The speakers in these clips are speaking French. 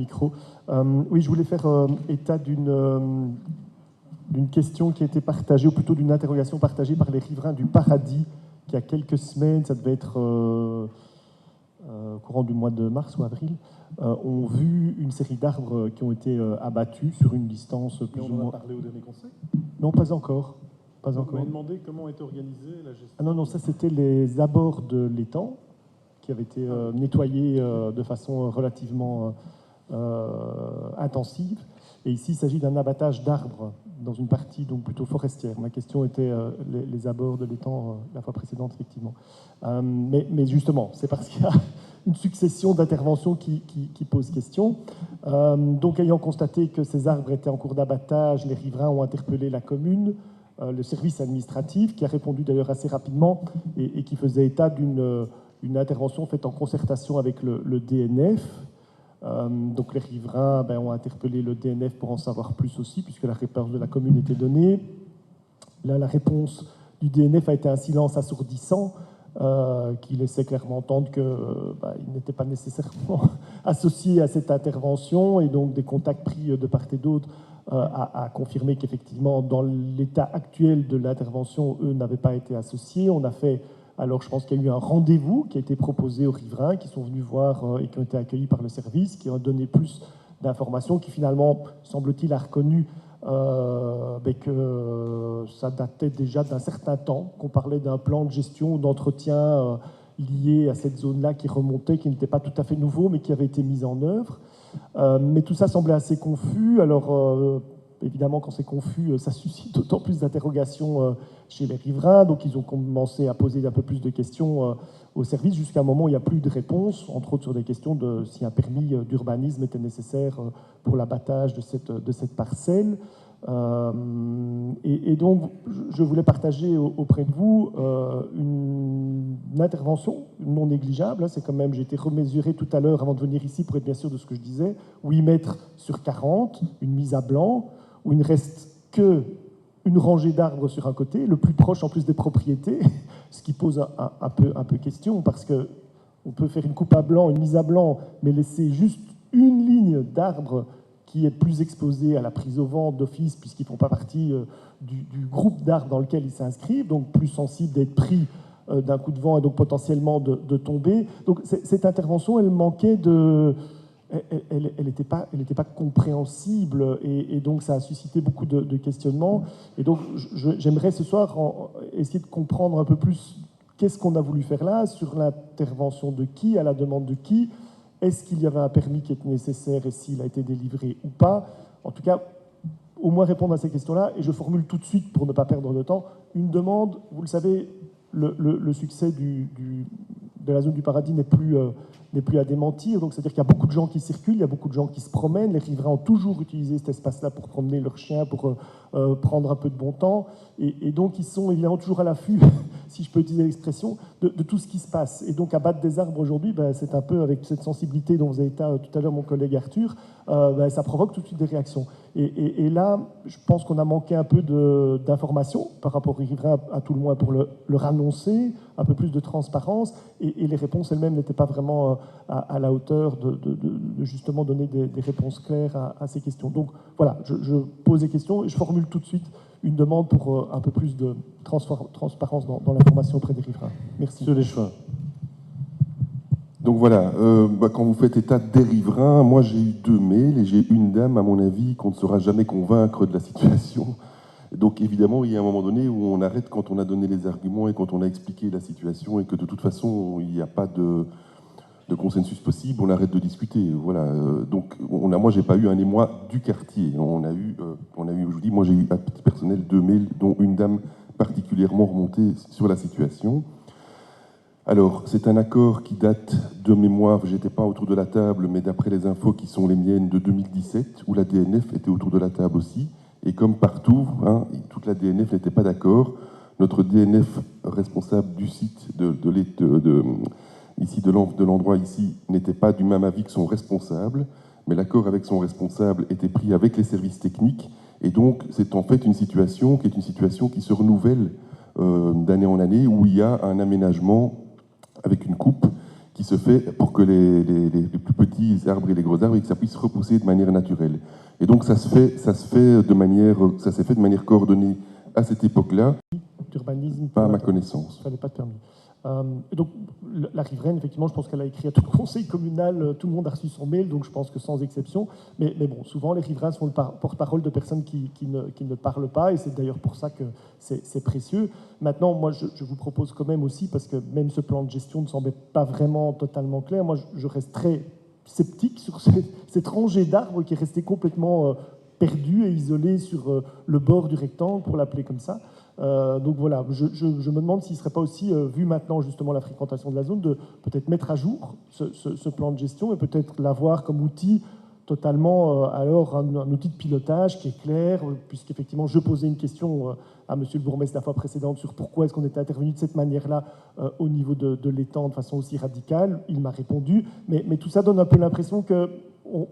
micro. Oui, je voulais faire état d'une question qui a été partagée, ou plutôt d'une interrogation partagée par les riverains du Paradis, qui il y a quelques semaines, ça devait être au courant du mois de mars ou avril, ont vu une série d'arbres qui ont été abattus sur une distance plus ou moins... On en a parlé au dernier conseil? Non, pas encore. Pas Vous encore. m'avez demandé comment était organisée la gestion. Ah non, ça c'était les abords de l'étang qui avaient été nettoyés de façon relativement intensive. Et ici, il s'agit d'un abattage d'arbres dans une partie donc plutôt forestière. Ma question était les abords de l'étang la fois précédente, effectivement. Mais justement, c'est parce qu'il y a une succession d'interventions qui pose question. Donc, ayant constaté que ces arbres étaient en cours d'abattage, les riverains ont interpellé la commune, le service administratif, qui a répondu d'ailleurs assez rapidement et qui faisait état d'une intervention faite en concertation avec le DNF. Donc les riverains ont interpellé le DNF pour en savoir plus aussi, puisque la réponse de la commune était donnée. Là, la réponse du DNF a été un silence assourdissant, qui laissait clairement entendre qu'il n'était pas nécessairement associé à cette intervention, et donc des contacts pris de part et d'autre a confirmé qu'effectivement, dans l'état actuel de l'intervention, eux n'avaient pas été associés. On a fait... Alors, je pense qu'il y a eu un rendez-vous qui a été proposé aux riverains qui sont venus voir et qui ont été accueillis par le service, qui ont donné plus d'informations, qui finalement, semble-t-il, a reconnu que ça datait déjà d'un certain temps, qu'on parlait d'un plan de gestion ou d'entretien lié à cette zone-là qui remontait, qui n'était pas tout à fait nouveau, mais qui avait été mis en œuvre. Mais tout ça semblait assez confus. Alors... Évidemment, quand c'est confus, ça suscite d'autant plus d'interrogations chez les riverains. Donc, ils ont commencé à poser un peu plus de questions au service jusqu'à un moment où il n'y a plus de réponse, entre autres sur des questions de si un permis d'urbanisme était nécessaire pour l'abattage de cette parcelle. Et donc, je voulais partager auprès de vous une intervention non négligeable. C'est quand même, j'ai été remesuré tout à l'heure avant de venir ici pour être bien sûr de ce que je disais. 8 mètres sur 40, une mise à blanc, où il ne reste qu'une rangée d'arbres sur un côté, le plus proche en plus des propriétés, ce qui pose un peu question, parce qu'on peut faire une coupe à blanc, une mise à blanc, mais laisser juste une ligne d'arbres qui est plus exposée à la prise au vent d'office, puisqu'ils ne font pas partie du groupe d'arbres dans lequel ils s'inscrivent, donc plus sensibles d'être pris d'un coup de vent et donc potentiellement de tomber. Donc cette intervention, elle manquait de... Elle n'était pas compréhensible et donc ça a suscité beaucoup de questionnements. Et donc j'aimerais ce soir essayer de comprendre un peu plus qu'est-ce qu'on a voulu faire là, sur l'intervention de qui, à la demande de qui, est-ce qu'il y avait un permis qui était nécessaire et s'il a été délivré ou pas. En tout cas, au moins répondre à ces questions-là. Et je formule tout de suite, pour ne pas perdre de temps, une demande. Vous le savez, le succès de la zone du Paradis n'est plus à démentir. Donc, c'est-à-dire qu'il y a beaucoup de gens qui circulent, il y a beaucoup de gens qui se promènent. Les riverains ont toujours utilisé cet espace-là pour promener leurs chiens, pour prendre un peu de bon temps. Et donc, ils sont évidemment toujours à l'affût, si je peux utiliser l'expression, de tout ce qui se passe. Et donc, abattre des arbres aujourd'hui, c'est un peu avec cette sensibilité dont vous avez été tout à l'heure mon collègue Arthur, ça provoque tout de suite des réactions. Et là, je pense qu'on a manqué un peu d'informations par rapport aux riverains, à tout le moins pour leur annoncer, un peu plus de transparence, et les réponses elles-mêmes n'étaient pas vraiment à la hauteur de justement donner des réponses claires à ces questions. Donc voilà, je pose des questions et je formule tout de suite une demande pour un peu plus de transparence dans l'information auprès des riverains. Merci. Monsieur Leschevin. Donc voilà, quand vous faites état des riverains, moi j'ai eu 2 mails et j'ai une dame, à mon avis, qu'on ne saura jamais convaincre de la situation. Donc évidemment, il y a un moment donné où on arrête quand on a donné les arguments et quand on a expliqué la situation et que de toute façon, il n'y a pas de consensus possible, on arrête de discuter. Voilà. Donc moi, j'ai pas eu un émoi du quartier. On a eu, je vous dis, moi j'ai eu à titre personnel 2 mails, dont une dame particulièrement remontée sur la situation. Alors, c'est un accord qui date de mémoire, j'étais pas autour de la table, mais d'après les infos qui sont les miennes, de 2017, où la DNF était autour de la table aussi. Et comme partout, toute la DNF n'était pas d'accord. Notre DNF responsable du site ici de l'endroit ici n'était pas du même avis que son responsable, mais l'accord avec son responsable était pris avec les services techniques. Et donc, c'est en fait une situation qui se renouvelle d'année en année, où il y a un aménagement avec une coupe qui se fait pour que les plus petits arbres et les gros arbres, et que ça puisse repousser de manière naturelle. Et donc ça s'est fait de manière coordonnée à cette époque-là, D'urbanisme. pas à ma connaissance. Il fallait pas de permis. Et donc, la riveraine, effectivement, je pense qu'elle a écrit à tout le conseil communal, tout le monde a reçu son mail, donc je pense que sans exception. Mais bon, souvent, les riverains sont le porte-parole de personnes qui ne parlent pas, et c'est d'ailleurs pour ça que c'est précieux. Maintenant, moi, je vous propose quand même aussi, parce que même ce plan de gestion ne semblait pas vraiment totalement clair, moi, je reste très sceptique sur cette rangée d'arbres qui est restée complètement perdue et isolée sur le bord du rectangle, pour l'appeler comme ça. Donc voilà, je me demande s'il ne serait pas aussi, vu maintenant justement la fréquentation de la zone, de peut-être mettre à jour ce plan de gestion et peut-être l'avoir comme outil totalement, alors un outil de pilotage qui est clair, puisqu'effectivement je posais une question à monsieur le bourgmestre la fois précédente sur pourquoi est-ce qu'on était intervenu de cette manière-là au niveau de l'étang de façon aussi radicale. Il m'a répondu, mais tout ça donne un peu l'impression que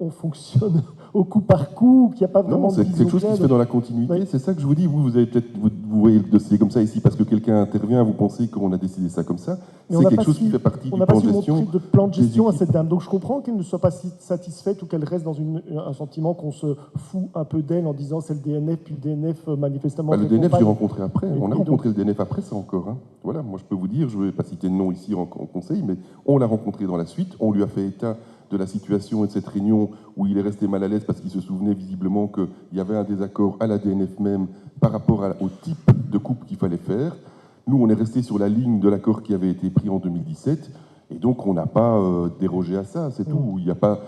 on fonctionne au coup par coup, qu'il n'y a pas vraiment de vision. C'est quelque chose qui se fait dans la continuité. Oui. C'est ça que je vous dis. Vous avez peut-être, vous voyez le dossier comme ça ici parce que quelqu'un intervient, vous pensez qu'on a décidé ça comme ça. C'est quelque chose qui fait partie du plan de gestion. On n'a pas su montrer de plan de gestion à cette dame. Donc je comprends qu'elle ne soit pas satisfaite ou qu'elle reste dans un sentiment qu'on se fout un peu d'elle en disant c'est le DNF, puis le DNF manifestement... le DNF, j'ai rencontré après. On a rencontré le DNF après ça encore. Hein. Voilà, moi je peux vous dire, je ne vais pas citer de nom ici en conseil, mais on l'a rencontré dans la suite, on lui a fait état de la situation et de cette réunion où il est resté mal à l'aise parce qu'il se souvenait visiblement qu'il y avait un désaccord à la DNF même par rapport au type de coupe qu'il fallait faire. Nous, on est resté sur la ligne de l'accord qui avait été pris en 2017 et donc on n'a pas dérogé à ça, c'est tout. Il n'y a pas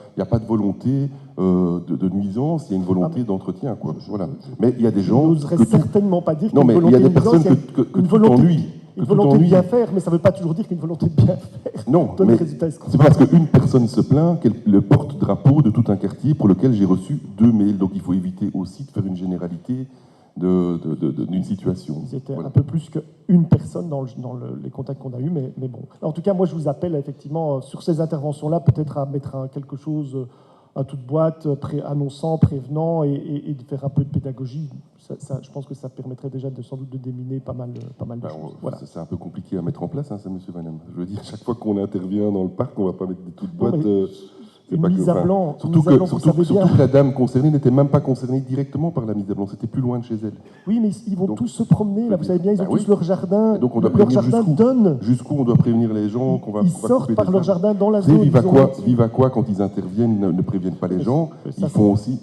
de volonté de nuisance, il y a une volonté d'entretien. Quoi. Voilà. Mais il y a des gens... Je n'oserais certainement pas dire qu'il y a une volonté de nuisance. Non, mais il y a des personnes que tout ennuie. Une volonté de bien faire, mais ça ne veut pas toujours dire qu'une volonté de bien faire. Non, mais c'est pas parce qu'une personne se plaint qu'elle le porte-drapeau de tout un quartier pour lequel j'ai reçu 2 mails. Donc il faut éviter aussi de faire une généralité d'une situation. C'était un peu plus qu'une personne dans les contacts qu'on a eus, mais bon. En tout cas, moi je vous appelle effectivement sur ces interventions-là peut-être à mettre quelque chose à toute boîte, annonçant, prévenant et de faire un peu de pédagogie. Je pense que ça permettrait déjà sans doute de déminer pas mal de choses. Voilà. C'est un peu compliqué à mettre en place, hein, ça, monsieur Van Hem. Je veux dire, chaque fois qu'on intervient dans le parc, on ne va pas mettre des toutes boîtes. Une mise à blanc. Surtout que la dame concernée n'était même pas concernée directement par la mise à blanc, c'était plus loin de chez elle. Oui, mais ils vont tous se promener, là, vous savez bien, ils ont tous leur jardin. Et donc on doit leur jardin donne. Jusqu'où on doit prévenir les gens qu'on va Ils sortent par leur jardin dans la zone. Viva-quoi, quand ils interviennent, ne préviennent pas les gens. Ils font aussi.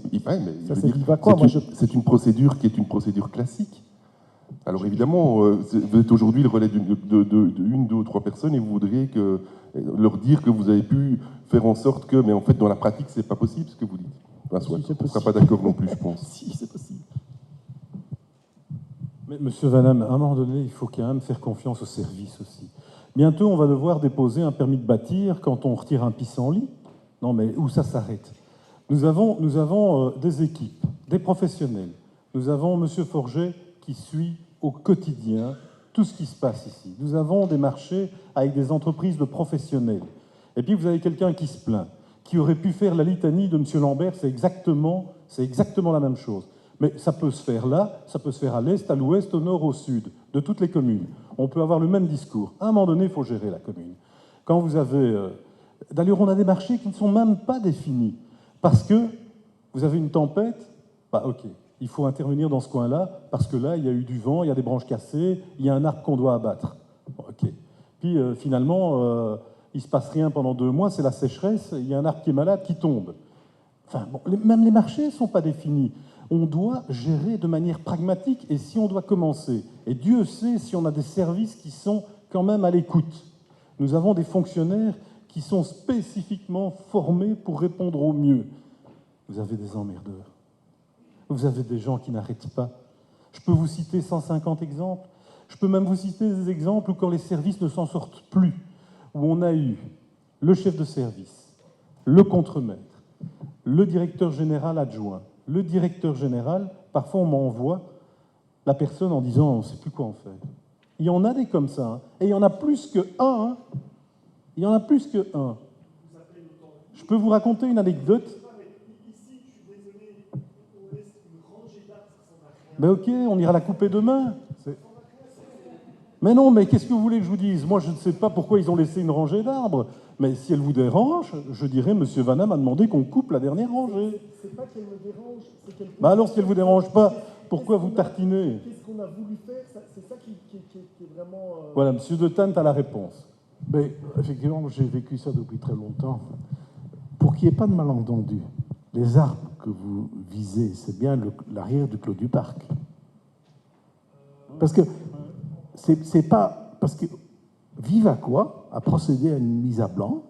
C'est une procédure qui est une procédure classique. Alors évidemment, vous êtes aujourd'hui le relais d'une, 2 ou 3 personnes et vous voudriez leur dire que vous avez pu faire en sorte que, mais en fait dans la pratique c'est pas possible ce que vous dites. Ben, soit, on ne sera pas d'accord non plus, je pense. Si, c'est possible. Mais monsieur Van Hem, à un moment donné, il faut quand même faire confiance au service aussi. Bientôt, on va devoir déposer un permis de bâtir quand on retire un pissenlit. Non, mais où ça s'arrête? Nous avons des équipes, des professionnels. Nous avons monsieur Forget qui suit au quotidien tout ce qui se passe ici. Nous avons des marchés avec des entreprises de professionnels. Et puis vous avez quelqu'un qui se plaint, qui aurait pu faire la litanie de M. Lambert, c'est exactement la même chose. Mais ça peut se faire là, ça peut se faire à l'est, à l'ouest, au nord, au sud, de toutes les communes. On peut avoir le même discours. À un moment donné, il faut gérer la commune. Quand vous avez... D'ailleurs, on a des marchés qui ne sont même pas définis. Parce que vous avez une tempête, bah ok, il faut intervenir dans ce coin-là, parce que là, il y a eu du vent, il y a des branches cassées, il y a un arbre qu'on doit abattre. Ok. Puis finalement, il ne se passe rien pendant 2 mois, c'est la sécheresse, il y a un arbre qui est malade, qui tombe. Enfin, bon, même les marchés ne sont pas définis. On doit gérer de manière pragmatique, et si on doit commencer, et Dieu sait si on a des services qui sont quand même à l'écoute. Nous avons des fonctionnaires qui sont spécifiquement formés pour répondre au mieux. Vous avez des emmerdeurs. Vous avez des gens qui n'arrêtent pas. Je peux vous citer 150 exemples. Je peux même vous citer des exemples où quand les services ne s'en sortent plus, où on a eu le chef de service, le contremaître, le directeur général adjoint, le directeur général, parfois on m'envoie la personne en disant « on ne sait plus quoi en faire ». Il y en a des comme ça, hein. Et il y en a plus que un. Hein. Il y en a plus que un. Je peux vous raconter une anecdote. Ben ok, on ira la couper demain. Mais non, mais qu'est-ce que vous voulez que je vous dise? Moi, je ne sais pas pourquoi ils ont laissé une rangée d'arbres. Mais si elle vous dérange, je dirais, Monsieur Vanna m'a demandé qu'on coupe la dernière rangée. C'est pas qu'elle me dérange, c'est qu'elle... Bah alors, si elle vous dérange pas, pourquoi vous tartinez? Qu'est-ce qu'on a voulu faire? C'est ça qui est vraiment... Voilà, Monsieur de Tante a la réponse. Mais effectivement, j'ai vécu ça depuis très longtemps. Pour qu'il n'y ait pas de malentendu, les arbres que vous visez, c'est bien l'arrière du clos du parc. Parce que c'est pas... Parce que Vivaquois a procédé à une mise à blanc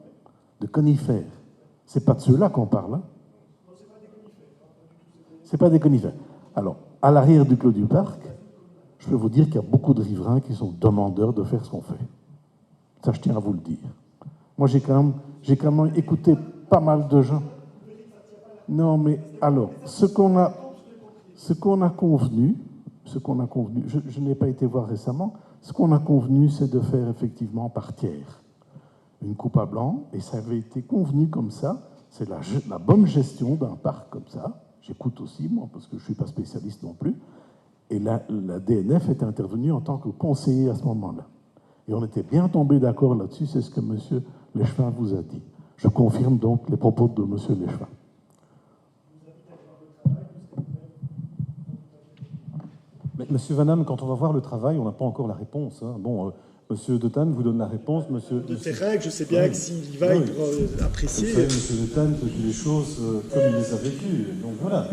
de conifères. C'est pas de ceux-là qu'on parle. Hein. C'est pas des conifères. Alors, à l'arrière du clos du parc, je peux vous dire qu'il y a beaucoup de riverains qui sont demandeurs de faire ce qu'on fait. Ça, je tiens à vous le dire. Moi, j'ai quand même écouté pas mal de gens. Non, mais alors, ce qu'on a convenu, je n'ai pas été voir récemment, ce qu'on a convenu, c'est de faire effectivement par tiers une coupe à blanc, et ça avait été convenu comme ça. C'est la bonne gestion d'un parc comme ça. J'écoute aussi, moi, parce que je ne suis pas spécialiste non plus. Et la DNF est intervenue en tant que conseiller à ce moment-là. Et on était bien tombé d'accord là-dessus, c'est ce que M. Léchevin vous a dit. Je confirme donc les propos de M. Léchevin. Mais Monsieur Vanham, quand on va voir le travail, on n'a pas encore la réponse. Hein. Bon, Monsieur de Tante vous donne la réponse. Monsieur De terrain, que je sais bien que s'il y va, il pourra apprécier. Vous savez, Monsieur de Tante vit les choses comme il les a vécues. Donc voilà.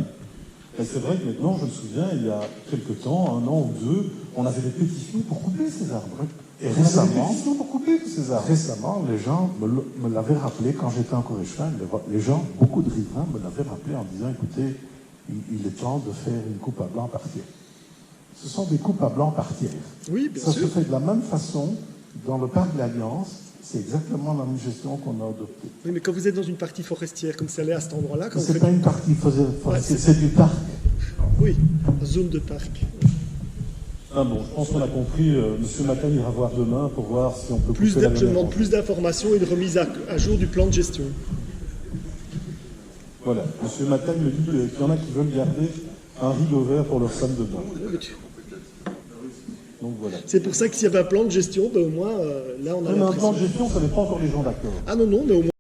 Et c'est vrai que maintenant, je me souviens, il y a quelque temps, 1 an ou 2, on avait des pétitions pour couper ces arbres. Et récemment, pour couper ces arbres. Récemment, les gens me l'avaient rappelé quand j'étais encore échevin. Les gens, beaucoup de riverains me l'avaient rappelé en disant, écoutez, il est temps de faire une coupe à blanc par tiers. Ce sont des coupes à blanc par tiers. Oui, bien sûr. Ça se fait de la même façon dans le parc de l'Alliance. C'est exactement la même gestion qu'on a adoptée. Oui, mais quand vous êtes dans une partie forestière, comme ça l'est à cet endroit-là... Ce n'est pas une partie forestière, c'est du parc. Oui, zone de parc. Ah bon, je pense qu'on a compris. Monsieur Matin ira voir demain pour voir si on peut couper la Je demande plus d'informations et de remise à jour du plan de gestion. Voilà, Monsieur Matin me dit qu'il y en a qui veulent garder un rideau vert pour leur salle de bain. Donc voilà. C'est pour ça que s'il y avait un plan de gestion, ben au moins, là on a... Mais un plan de gestion, ça n'est pas encore les gens d'accord. Ah non, mais au moins...